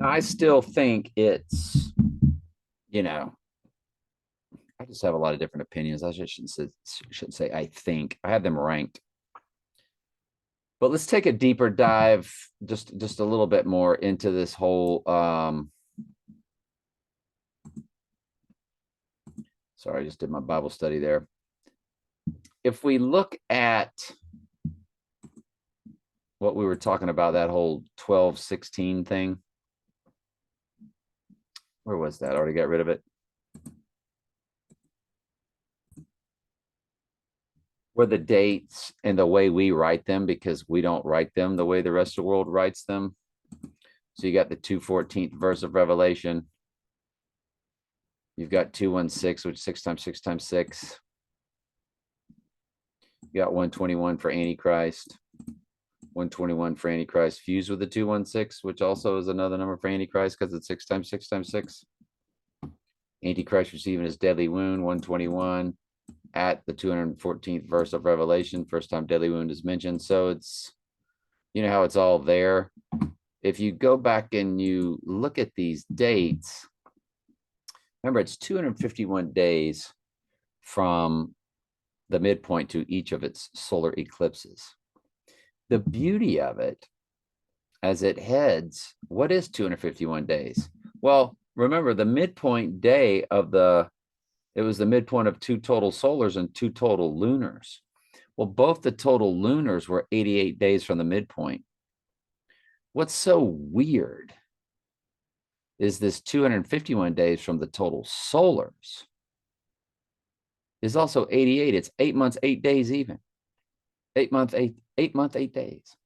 I still think it's, you know, I just have a lot of different opinions. I just shouldn't say I think. I have them ranked. But let's take a deeper dive, just a little bit more into this whole sorry, I just did my Bible study there. If we look at what we were talking about, that whole 12-16 thing, where was that? I already got rid of it. Where the dates and the way we write them, because we don't write them the way the rest of the world writes them. So you got the 214th verse of Revelation. You've got 216, which 6 times 6 times 6. You got 121 for Antichrist. 121 for Antichrist fused with the 216, which also is another number for Antichrist because it's 6 times 6 times 6. Antichrist receiving his deadly wound, 121 at the 214th verse of Revelation. First time deadly wound is mentioned. So it's, you know how it's all there. If you go back and you look at these dates, remember it's 251 days from the midpoint to each of its solar eclipses. The beauty of it, as it heads, what is 251 days? Well, remember the midpoint day of it was the midpoint of 2 total solars and 2 total lunars. Well, both the total lunars were 88 days from the midpoint. What's so weird is this 251 days from the total solars is also 88. It's 8 months, 8 days even. 8 month, 8 days.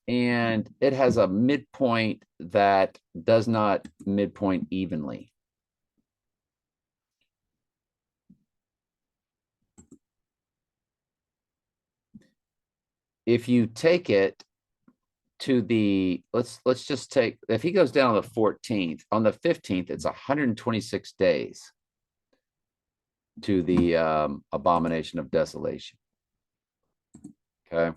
And it has a midpoint that does not midpoint evenly. If you take it to the, let's just take, if he goes down on the 14th, on the 15th, it's 126 days to the abomination of desolation. Okay.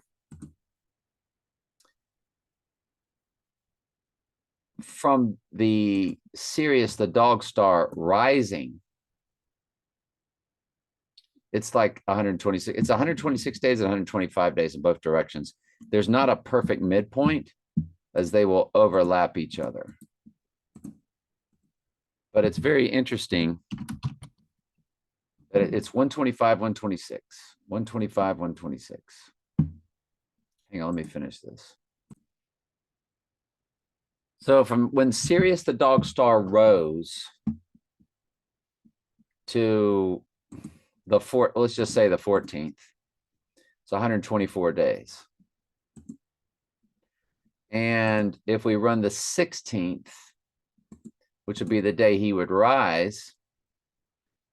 From the Sirius, the dog star rising, it's like 126. It's 126 days and 125 days in both directions. There's not a perfect midpoint as they will overlap each other. But it's very interesting that it's 125, 126, 125, 126. Hang on, let me finish this. So from when Sirius the dog star rose to the let's just say the 14th, it's 124 days. And if we run the 16th, which would be the day he would rise,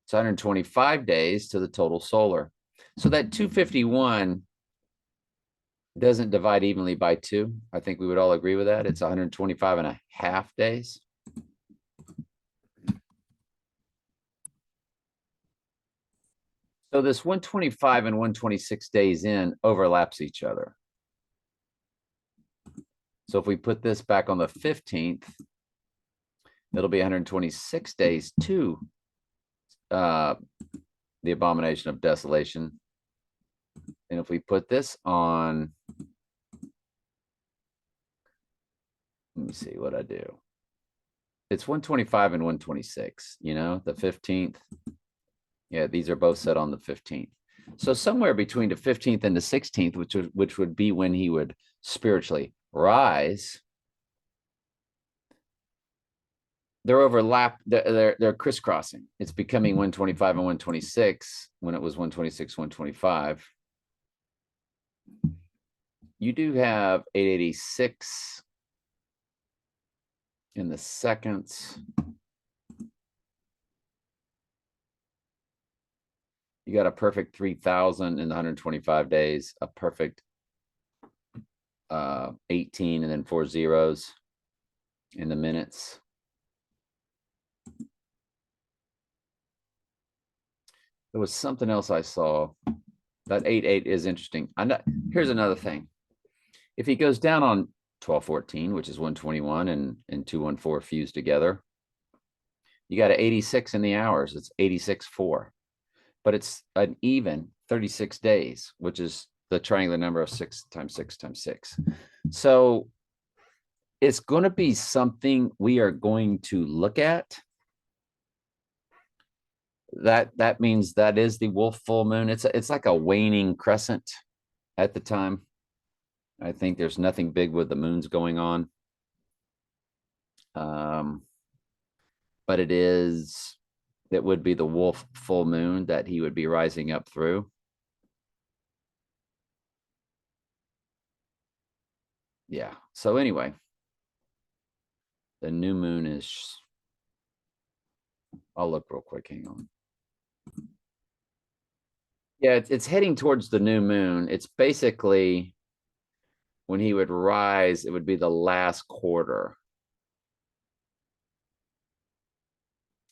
it's 125 days to the total solar. So that 251 doesn't divide evenly by 2. I think we would all agree with that. It's 125 and a half days. So this 125 and 126 days in overlaps each other. So if we put this back on the 15th, it'll be 126 days to the abomination of desolation. And if we put this on, let me see what I do. It's 125 and 126, you know, the 15th. Yeah, these are both set on the 15th. So somewhere between the 15th and the 16th, which would be when he would spiritually rise, they're crisscrossing. It's becoming 125 and 126 when it was 126, 125. You do have 886 in the seconds. You got a perfect 3,000 in the 125 days, a perfect 18, and then 4 zeros in the minutes. There was something else I saw That 8-8 is interesting. Here's another thing. If he goes down on 12-14, which is 121, and 214 fused together, you got an 86 in the hours. It's 86-4. But it's an even 36 days, which is the triangular number of 6 times 6 times 6. So it's going to be something we are going to look at. That means that is the wolf full moon. It's like a waning crescent at the time. I think there's nothing big with the moons going on. But it would be the wolf full moon that he would be rising up through. Yeah. So anyway, the new moon is, I'll look real quick. Hang on. Yeah, it's heading towards the new moon. It's basically when he would rise, it would be the last quarter.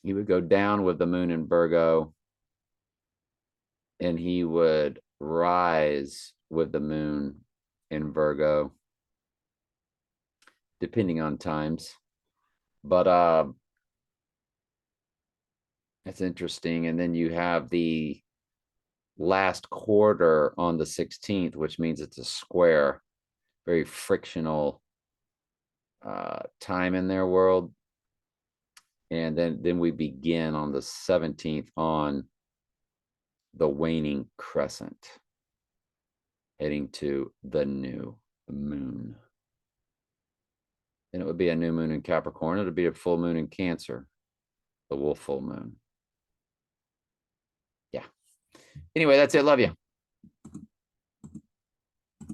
He would go down with the moon in Virgo, and he would rise with the moon in Virgo, depending on times. But that's interesting. And then you have the last quarter on the 16th, which means it's a square, very frictional time in their world. And then we begin on the 17th on the waning crescent, heading to the new moon. And it would be a new moon in Capricorn. It would be a full moon in Cancer, the wolf full moon. Yeah. Anyway, that's it. Love you.